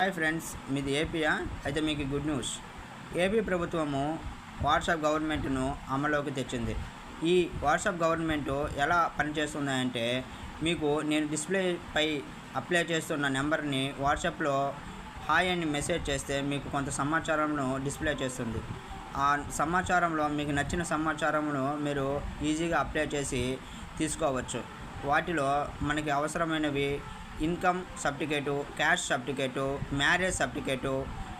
Hi friends, మీది ఏపీయా? అయితే మీకు గుడ్ న్యూస్. ఏపీ ప్రభుత్వము వాట్సాప్ గవర్నమెంట్ను అమలులోకి తెచ్చింది. ఈ వాట్సాప్ గవర్నమెంటు ఎలా పనిచేస్తుందంటే, మీకు నేను డిస్ప్లేపై అప్లై చేస్తున్న నెంబర్ని వాట్సాప్లో హాయ్ అని మెసేజ్ చేస్తే మీకు కొంత సమాచారంను డిస్ప్లే చేస్తుంది. ఆ సమాచారంలో మీకు నచ్చిన సమాచారమును మీరు ఈజీగా అప్లై చేసి తీసుకోవచ్చు. వాటిలో మనకి అవసరమైనవి income certificate, caste certificate, marriage certificate,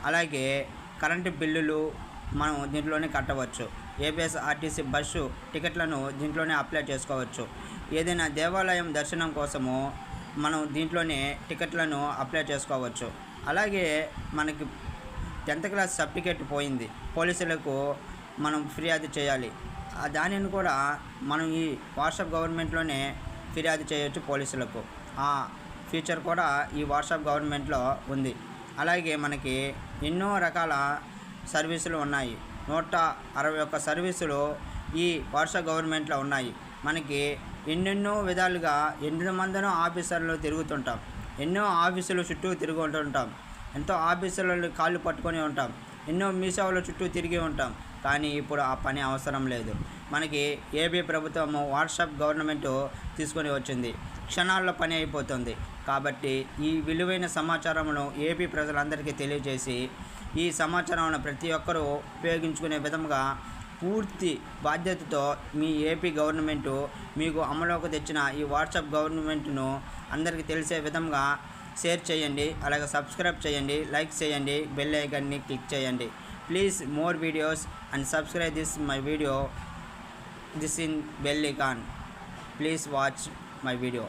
అలాగే కరెంటు బిల్లులు మనం దీంట్లోనే కట్టవచ్చు. ఏపీఎస్ఆర్టీసీ బస్సు టికెట్లను దీంట్లోనే అప్లై చేసుకోవచ్చు. ఏదైనా దేవాలయం దర్శనం కోసము మనం దీంట్లోనే టికెట్లను అప్లై చేసుకోవచ్చు. అలాగే మనకి 10th క్లాస్ సర్టిఫికేట్ పోయింది, పోలీసులకు మనం ఫిర్యాదు చేయాలి. దానిని కూడా మనం ఈ వాట్సాప్ గవర్నమెంట్లోనే ఫిర్యాదు చేయొచ్చు పోలీసులకు. ఆ ఫీచర్ కూడా ఈ వాట్సాప్ గవర్నమెంట్లో ఉంది. అలాగే మనకి ఎన్నో రకాల సర్వీసులు ఉన్నాయి. 161 సర్వీసులు ఈ వాట్సాప్ గవర్నమెంట్లో ఉన్నాయి. మనకి ఎన్నెన్నో విధాలుగా ఎంతమందినో ఆఫీసర్లు తిరుగుతుంటాం, ఎన్నో ఆఫీసులు చుట్టూ తిరుగుతుంటాం, ఎంతో ఆఫీసులు కాళ్ళు పట్టుకొని ఉంటాం, ఎన్నో మీ సేవల చుట్టూ తిరిగి ఉంటాం. కానీ ఇప్పుడు ఆ పని అవసరం లేదు. మనకి ఏపీ ప్రభుత్వము వాట్సాప్ గవర్నమెంటు తీసుకొని వచ్చింది. క్షణాల్లో పని అయిపోతుంది. కాబట్టి ఈ విలువైన సమాచారమును ఏపీ ప్రజలందరికీ తెలియజేసి, ఈ సమాచారాన్ని ప్రతి ఒక్కరూ ఉపయోగించుకునే విధంగా పూర్తి బాధ్యతతో మీ ఏపీ గవర్నమెంటు మీకు అమలులోకి తెచ్చిన ఈ వాట్సాప్ గవర్నమెంట్ను అందరికీ తెలిసే విధంగా షేర్ చేయండి. అలాగే సబ్స్క్రైబ్ చేయండి, లైక్ చేయండి, బెల్ ఐకాన్ని క్లిక్ చేయండి. Please more videos and subscribe this my video. This in bell icon. Please watch my video.